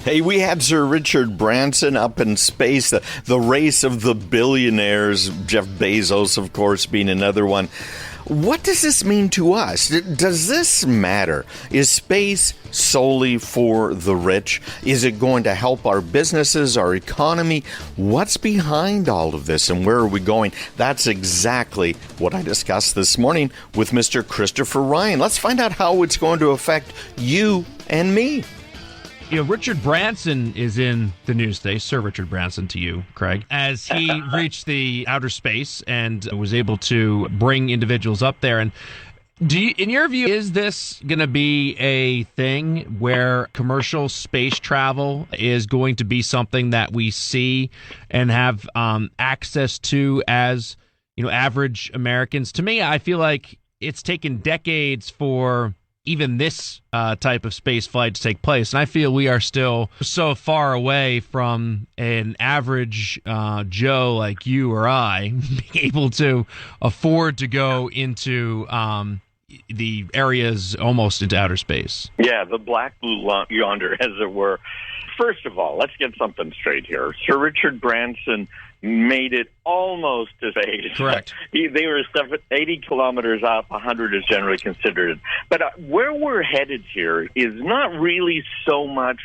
Hey, we had Sir Richard Branson up in space, the race of the billionaires, Jeff Bezos, of course, being another one. What does this mean to us? Does this matter? Is space solely for the rich? Is it going to help our businesses, our economy? What's behind all of this and where are we going? That's exactly what I discussed this morning with Mr. Christopher Ryan. Let's find out how it's going to affect you and me. You know, Richard Branson is in the news today, Sir Richard Branson to you, Craig, as he reached the outer space and was able to bring individuals up there. And in your view, is this going to be a thing where commercial space travel is going to be something that we see and have access to as, you know, average Americans? To me, I feel like it's taken decades for even this type of space flight to take place. And I feel we are still so far away from an average Joe like you or I being able to afford to go into the areas almost into outer space. Yeah, the black blue yonder, as it were. First of all, let's get something straight here. Sir Richard Branson made it almost to space. Correct. They were 80 kilometers up, 100 is generally considered. But where we're headed here is not really so much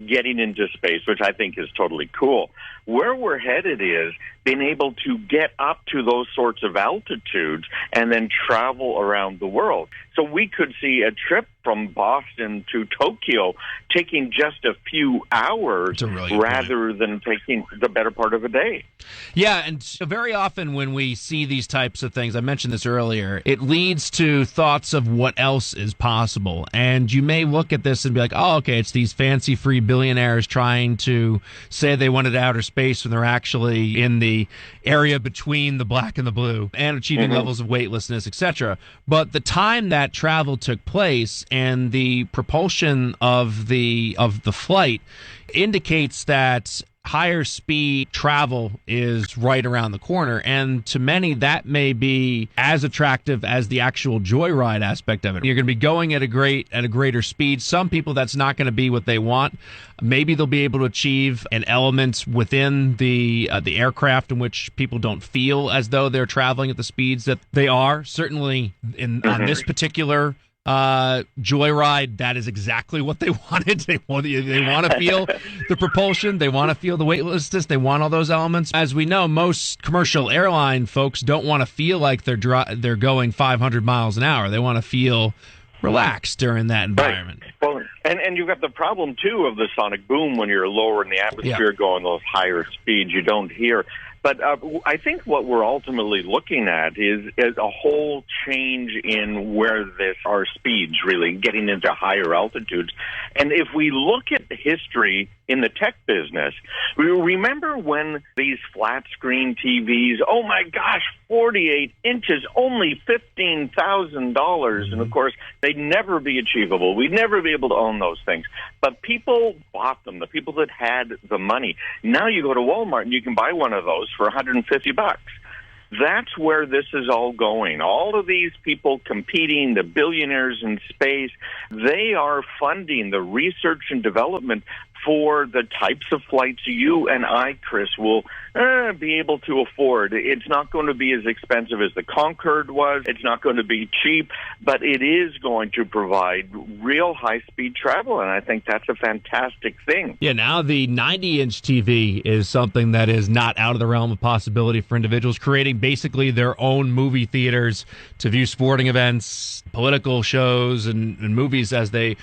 getting into space, which I think is totally cool. Where we're headed is being able to get up to those sorts of altitudes and then travel around the world. So we could see a trip from Boston to Tokyo taking just a few hours rather than taking the better part of a day. Yeah, and very often when we see these types of things, I mentioned this earlier, it leads to thoughts of what else is possible. And you may look at this and be like, oh, okay, it's these fancy free billionaires trying to say they wanted outer space when they're actually in the area between the black and the blue and achieving levels of weightlessness, etc. But the time that travel took place and the propulsion of the flight indicates that higher speed travel is right around the corner, and to many that may be as attractive as the actual joyride aspect of it. You're going to be going at a greater speed. Some people that's not going to be what they want. Maybe they'll be able to achieve an element within the aircraft in which people don't feel as though they're traveling at the speeds that they are. Certainly on this particular joyride, that is exactly what they wanted. They want to feel the propulsion. They want to feel the weightlessness. They want all those elements. As we know, most commercial airline folks don't want to feel like they're going 500 miles an hour. They want to feel relaxed during that environment. Right. Well, and you've got the problem, too, of the sonic boom when you're lower in the atmosphere going those higher speeds you don't hear. But I think what we're ultimately looking at is a whole change in where our speeds really getting into higher altitudes. And if we look at history in the tech business, we remember when these flat screen TVs, oh my gosh, 48 inches, only $15,000. And of course, they'd never be achievable. We'd never be able to own those things. But people bought them, the people that had the money. Now you go to Walmart and you can buy one of those for $150. That's where this is all going. All of these people competing, the billionaires in space, they are funding the research and development for the types of flights you and I, Chris, will be able to afford. It's not going to be as expensive as the Concorde was. It's not going to be cheap, but it is going to provide real high-speed travel, and I think that's a fantastic thing. Yeah, now the 90-inch TV is something that is not out of the realm of possibility for individuals, creating basically their own movie theaters to view sporting events, political shows, and movies as they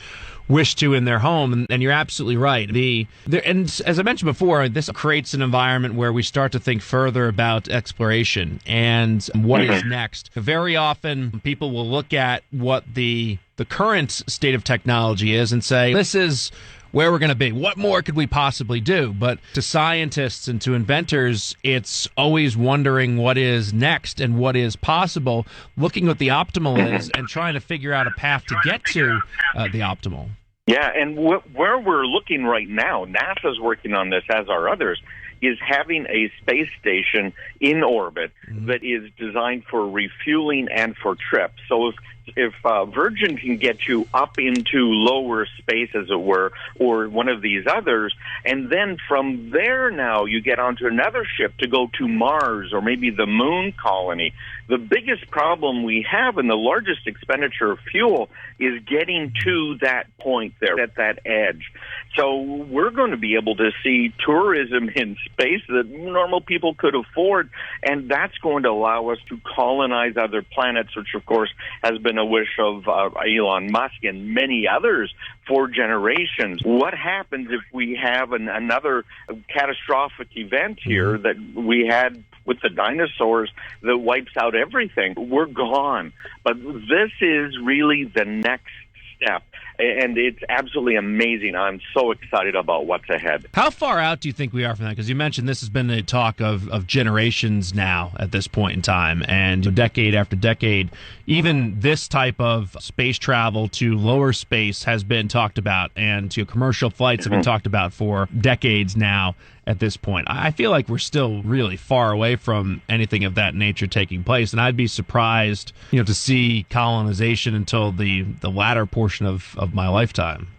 wish to in their home. And you're absolutely right. And as I mentioned before, this creates an environment where we start to think further about exploration and what is next. Very often people will look at what the current state of technology is and say, this is where we're going to be. What more could we possibly do? But to scientists and to inventors, it's always wondering what is next and what is possible, looking what the optimal is and trying to figure out a path to get to the optimal. Yeah, and where we're looking right now, NASA's working on this, as are others, is having a space station in orbit that is designed for refueling and for trips. So if Virgin can get you up into lower space, as it were, or one of these others, and then from there now you get onto another ship to go to Mars or maybe the moon colony. The biggest problem we have and the largest expenditure of fuel is getting to that point there, at that edge. So we're going to be able to see tourism in space that normal people could afford, and that's going to allow us to colonize other planets, which, of course, has been a wish of Elon Musk and many others for generations. What happens if we have another catastrophic event here that we had with the dinosaurs that wipes out everything? We're gone. But this is really the next step, and it's absolutely amazing. I'm so excited about what's ahead. How far out do you think we are from that? Because you mentioned this has been a talk of generations now at this point in time, and decade after decade, even this type of space travel to lower space has been talked about, and commercial flights have been talked about for decades now at this point. I feel like we're still really far away from anything of that nature taking place, and I'd be surprised, to see colonization until the latter portion of my lifetime.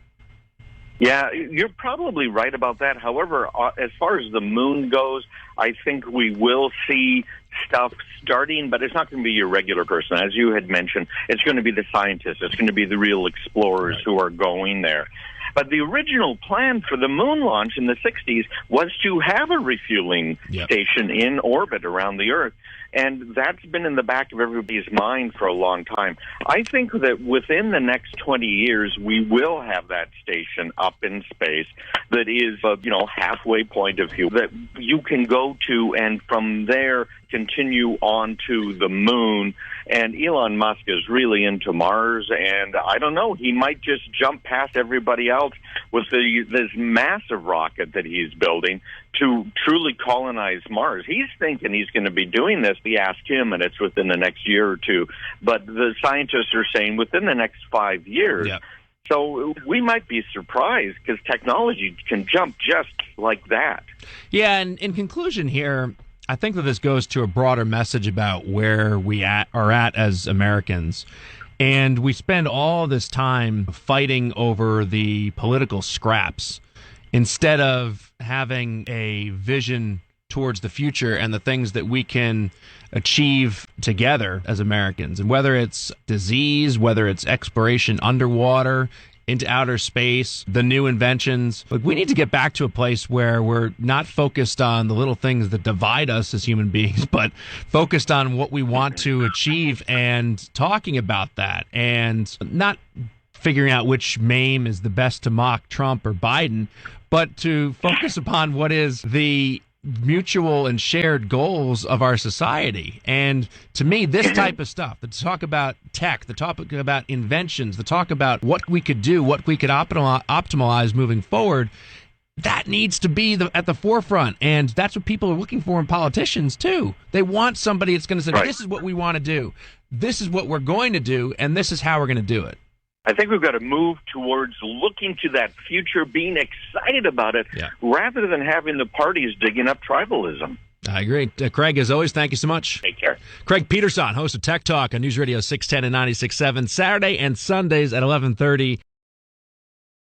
Yeah, you're probably right about that. However, as far as the moon goes, I think we will see stuff starting, but it's not going to be your regular person. As you had mentioned, it's going to be the scientists. It's going to be the real explorers who are going there. But the original plan for the moon launch in the 60s was to have a refueling station in orbit around the Earth. And that's been in the back of everybody's mind for a long time. I think that within the next 20 years, we will have that station up in space that is a, halfway point of view that you can go to, and from there continue on to the moon. And Elon Musk is really into Mars, and I don't know, he might just jump past everybody else with this massive rocket that he's building to truly colonize Mars. He's thinking he's going to be doing this. We asked him, and it's within the next year or two. But the scientists are saying within the next 5 years. Yeah. So we might be surprised because technology can jump just like that. Yeah, and in conclusion here, I think that this goes to a broader message about where we are at as Americans. And we spend all this time fighting over the political scraps instead of having a vision towards the future and the things that we can achieve together as Americans. And whether it's disease, whether it's exploration underwater, into outer space, the new inventions. We need to get back to a place where we're not focused on the little things that divide us as human beings, but focused on what we want to achieve and talking about that, and not figuring out which meme is the best to mock Trump or Biden, but to focus upon what is the mutual and shared goals of our society. And to me, this type of stuff, the talk about tech, the topic about inventions, the talk about what we could do, what we could optimize moving forward, that needs to be at the forefront. And that's what people are looking for in politicians, too. They want somebody that's going to say, this is what we want to do, this is what we're going to do, and this is how we're going to do it. I think we've got to move towards looking to that future, being excited about it, rather than having the parties digging up tribalism. I agree. Craig, as always, thank you so much. Take care. Craig Peterson, host of Tech Talk on News Radio 610 and 96.7, Saturday and Sundays at 11:30.